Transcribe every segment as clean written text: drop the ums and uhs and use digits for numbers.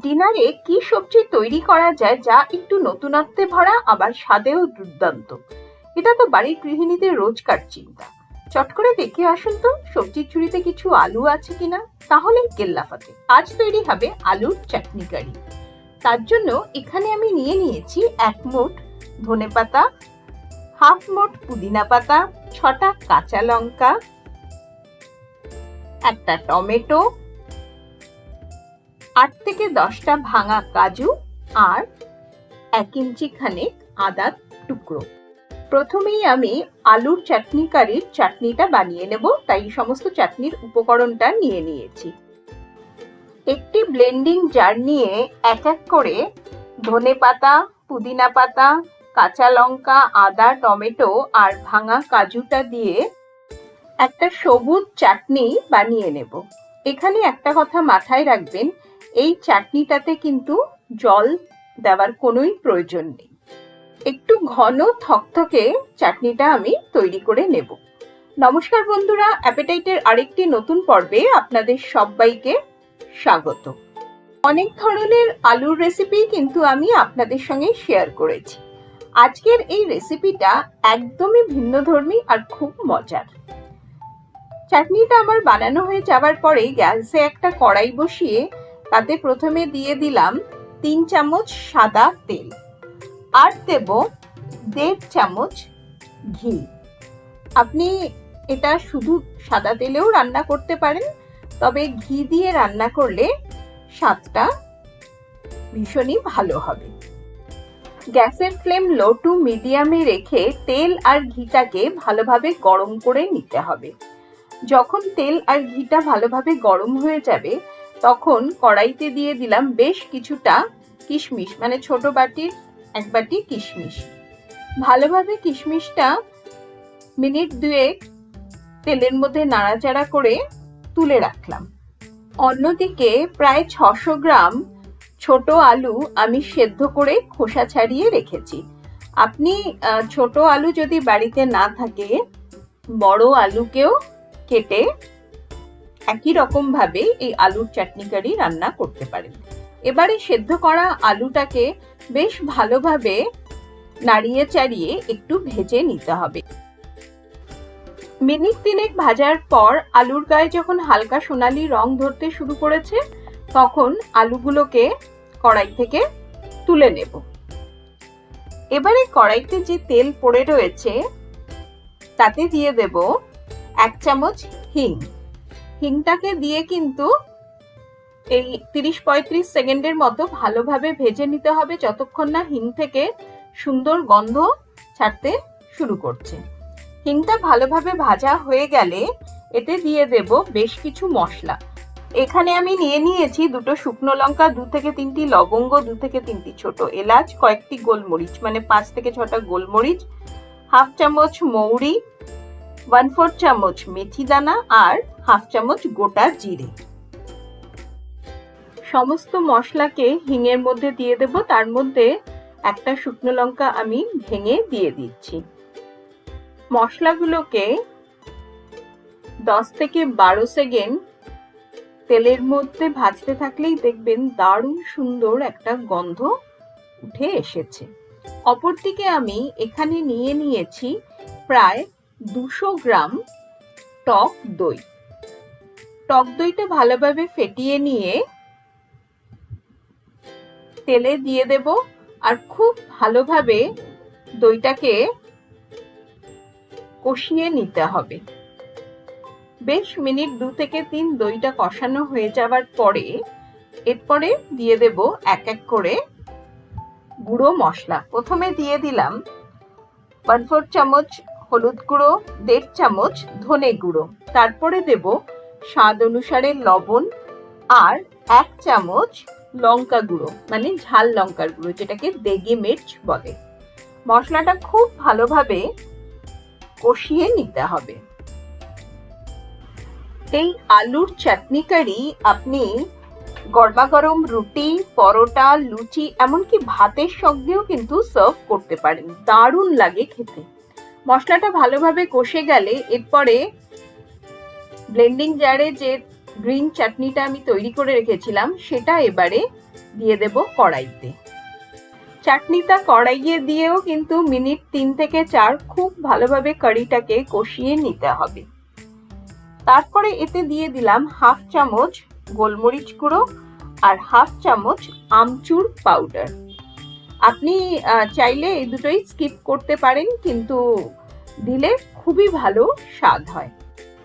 ডিনারে কি সবজি তৈরি করা যায় যা একটু নতুনত্বে ভরা আবার স্বাদেও দুর্দান্ত? এটা তো বাড়ির গৃহিণীদের রোজকার চিন্তা। চট করে দেখে আসুন তো সবজির ঝুড়িতে কিছু আলু আছে কিনা, তাহলে কেল্লাফাতে। আজ তৈরি হবে আলুর চাটনি কারি। তার জন্য এখানে আমি নিয়ে নিয়েছি 1 মুঠ ধনেপাতা, হাফ মুঠ পুদিনা পাতা, 6টা কাঁচা লঙ্কা, একটা টমেটো, 8 থেকে 10টা ভাঙা কাজু আর 1 ইঞ্চি খানেক আদার টুকরো। প্রথমেই আমি আলুর চাটনি কারির চাটনিটা বানিয়ে নেব, তাই সমস্ত চাটনির উপকরণটা নিয়ে নিয়েছি। একটি ব্লেন্ডিং জার নিয়ে এক এক করে ধনেপাতা, পুদিনা পাতা, কাঁচা লঙ্কা, আদা, টমেটো আর ভাঙা কাজুটা দিয়ে একটা সবুজ চাটনি বানিয়ে নেব। এখানে একটা কথা মাথায় রাখবেন, এই চাটনিটাতে কিন্তু জল দেওয়ার কোনোই প্রয়োজন নেই। একটু ঘন থকথকে চাটনিটা আমি তৈরি করে নেব। নমস্কার বন্ধুরা, অ্যাপেটাইটের আরেকটি নতুন পর্বে আপনাদের সবাইকে স্বাগত। অনেক ধরনের আলুর রেসিপি কিন্তু আমি আপনাদের সঙ্গে শেয়ার করেছি। আজকের এই রেসিপিটা একদমই ভিন্নধর্মী আর খুব মজার। চাটনিটা আমার বানানো হয়ে যাওয়ার পরে গ্যাসে একটা কড়াই বসিয়ে তাতে প্রথমে দিয়ে দিলাম 3 চামচ সাদা তেল আর দেব 1.5 চামচ ঘি। আপনি এটা শুধু সাদা তেলেও রান্না করতে পারেন, তবে ঘি দিয়ে রান্না করলে স্বাদটা ভীষণই ভালো হবে। গ্যাসের ফ্লেম লো টু মিডিয়ামে রেখে তেল আর ঘিটাকে ভালোভাবে গরম করে নিতে হবে। যখন তেল আর ঘিটা ভালোভাবে গরম হয়ে যাবে তখন কড়াইতে দিয়ে দিলাম বেশ কিছুটা কিশমিশ, মানে ছোট বাটির 1 বাটি কিশমিশ। ভালোভাবে কিশমিশটা মিনিট 2 তেলের মধ্যে নাড়াচাড়া করে তুলে রাখলাম। অন্যদিকে প্রায় 600 গ্রাম ছোট আলু আমি সেদ্ধ করে খোসা ছাড়িয়ে রেখেছি। আপনি ছোট আলু যদি বাড়িতে না থাকে বড় আলুকেও কেটে একই রকম ভাবে এই আলুর চাটনি কারি রান্না করতে পারেন। এবারে সেদ্ধ করা আলুটাকে বেশ ভালোভাবে নাড়িয়ে চাড়িয়ে একটু ভেজে নিতে হবে। মিনিট 3 ভাজার পর আলুর গায়ে যখন হালকা সোনালি রং ধরতে শুরু করেছে তখন আলুগুলোকে কড়াই থেকে তুলে নেব। এবারে কড়াইতে যে তেল পড়ে রয়েছে তাতে দিয়ে দেব 1 চামচ হিং। হিংটাকে দিয়ে কিন্তু এই 30-35 সেকেন্ডের মতো ভালোভাবে ভেজে নিতে হবে, যতক্ষণ না হিং থেকে সুন্দর গন্ধ ছাড়তে শুরু করছে। হিংটা ভালোভাবে ভাজা হয়ে গেলে এতে দিয়ে দেব বেশ কিছু মশলা। এখানে আমি নিয়ে নিয়েছি 2টো শুকনো লঙ্কা, 2 থেকে 3টি লবঙ্গ, 2 থেকে 3টি ছোট এলাচ, কয়েকটি গোলমরিচ মানে 5 থেকে 6টা গোলমরিচ, হাফ চামচ মৌরি, 1/4 চামচ মেথি দানা আর হাফ চামচ গোটা জিরে। সমস্ত মশলাকে হিঙের মধ্যে দিয়ে দেব। তার মধ্যে একটা শুকনো লঙ্কা আমি ভেঙে দিয়ে দিচ্ছি। মশলাগুলোকে 10 থেকে 12 সেকেন্ড তেলের মধ্যে ভাজতে থাকলেই দেখবেন দারুণ সুন্দর একটা গন্ধ উঠে এসেছে। অপরদিকে আমি এখানে নিয়ে নিয়েছি প্রায় 200 গ্রাম টক দই। টক দইটা ভালোভাবে ফেটিয়ে নিয়ে তেলে দিয়ে দেব আর খুব ভালোভাবে দইটাকে কষিয়ে নিতে হবে। বেশ মিনিট 2 থেকে 3 দইটা কষানো হয়ে যাওয়ার পরে এরপরে দিয়ে দেব এক এক করে গুঁড়ো মশলা। প্রথমে দিয়ে দিলাম 1/4 চামচ হলুদ গুঁড়ো, 1.5 চামচ ধনে গুঁড়ো, তারপরে দেব স্বাদ অনুসারে লবণ আর 1 চামচ লঙ্কা গুঁড়ো মানে ঝাল লঙ্কার গুঁড়ো, যেটাকে দেগি মির্চ বলে। মশলাটা খুব ভালোভাবে কষিয়ে নিতে হবে। এই আলুর চাটনি কারি আপনি গরমা গরম রুটি, পরোটা, লুচি এমনকি ভাতের সঙ্গেও কিন্তু সার্ভ করতে পারেন, দারুণ লাগে খেতে। মশলাটা ভালোভাবে কষে গেলে এরপরে ব্লেন্ডিং জারে যে গ্রিন চাটনিটা আমি তৈরি করে রেখেছিলাম সেটা এবারে দিয়ে দেব কড়াইতে। চাটনিটা কড়াইয়ে দিয়েও কিন্তু মিনিট 3 থেকে 4 খুব ভালোভাবে কারিটাকে কষিয়ে নিতে হবে। তারপরে এতে দিয়ে দিলাম হাফ চামচ গোলমরিচ গুঁড়ো আর হাফ চামচ আমচুর পাউডার। আপনি চাইলে এই দুটোই স্কিপ করতে পারেন, কিন্তু দিলে খুবই ভালো স্বাদ হয়।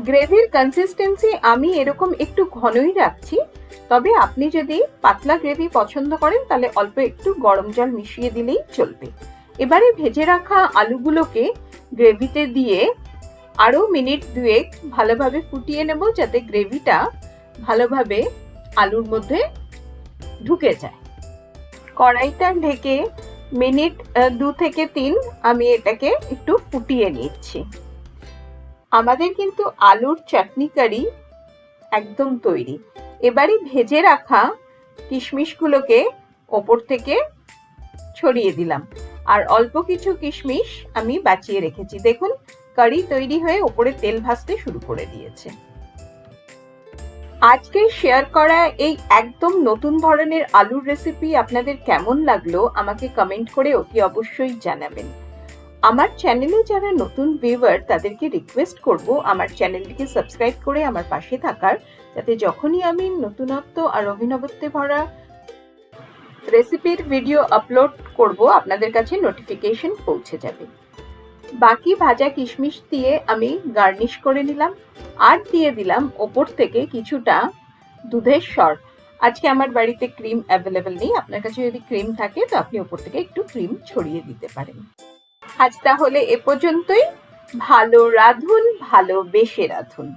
গ্রেভির কনসিস্টেন্সি আমি এরকম একটু ঘনই রাখছি, তবে আপনি যদি পাতলা গ্রেভি পছন্দ করেন তাহলে অল্প একটু গরম জল মিশিয়ে দিলেই চলবে। এবারে ভেজে রাখা আলুগুলোকে গ্রেভিতে দিয়ে আরো মিনিট 2 ভালোভাবে ফুটিয়ে নেব, যাতে গ্রেভিটা ভালোভাবে আলুর মধ্যে ঢুকে যায়। কড়াইটা ঢেকে মিনিট 2 থেকে 3 আমি এটাকে একটু ফুটিয়ে নিচ্ছি। আমাদের কিন্তু আলুর চাটনি কারি একদম তৈরি। এবারে ভেজে রাখা কিশমিশগুলোকে ওপর থেকে ছড়িয়ে দিলাম, আর অল্প কিছু কিশমিশ আমি বাঁচিয়ে রেখেছি। দেখুন কারি তৈরি হয়ে ওপরে তেল ভাসতে শুরু করে দিয়েছে। আজকে শেয়ার করা এই একদম নতুন ধরনের আলুর রেসিপি আপনাদের কেমন লাগলো আমাকে কমেন্ট করে অতি অবশ্যই জানাবেন। আমার চ্যানেলে যারা নতুন ভিউয়ার তাদেরকে রিকোয়েস্ট করব আমার চ্যানেলটিকে সাবস্ক্রাইব করে আমার পাশে থাকার, যাতে যখনই আমি নতুনত্ব আর অভিনবত্বে ভরা রেসিপির ভিডিও আপলোড করব আপনাদের কাছে নোটিফিকেশন পৌঁছে যাবে। বাকি ভাজা কিশমিশ দিয়ে আমি গার্নিশ করে নিলাম, আর দিয়ে দিলাম ওপর থেকে কিছুটা দুধের সর। আজকে আমার বাড়িতে ক্রিম অ্যাভেলেবেল নেই, আপনার কাছে যদি ক্রিম থাকে তো আপনি ওপর থেকে একটু ক্রিম ছড়িয়ে দিতে পারেন। আজ তাহলে এ পর্যন্তই। ভালো রাঁধুন, ভালোবেসে রাঁধুন।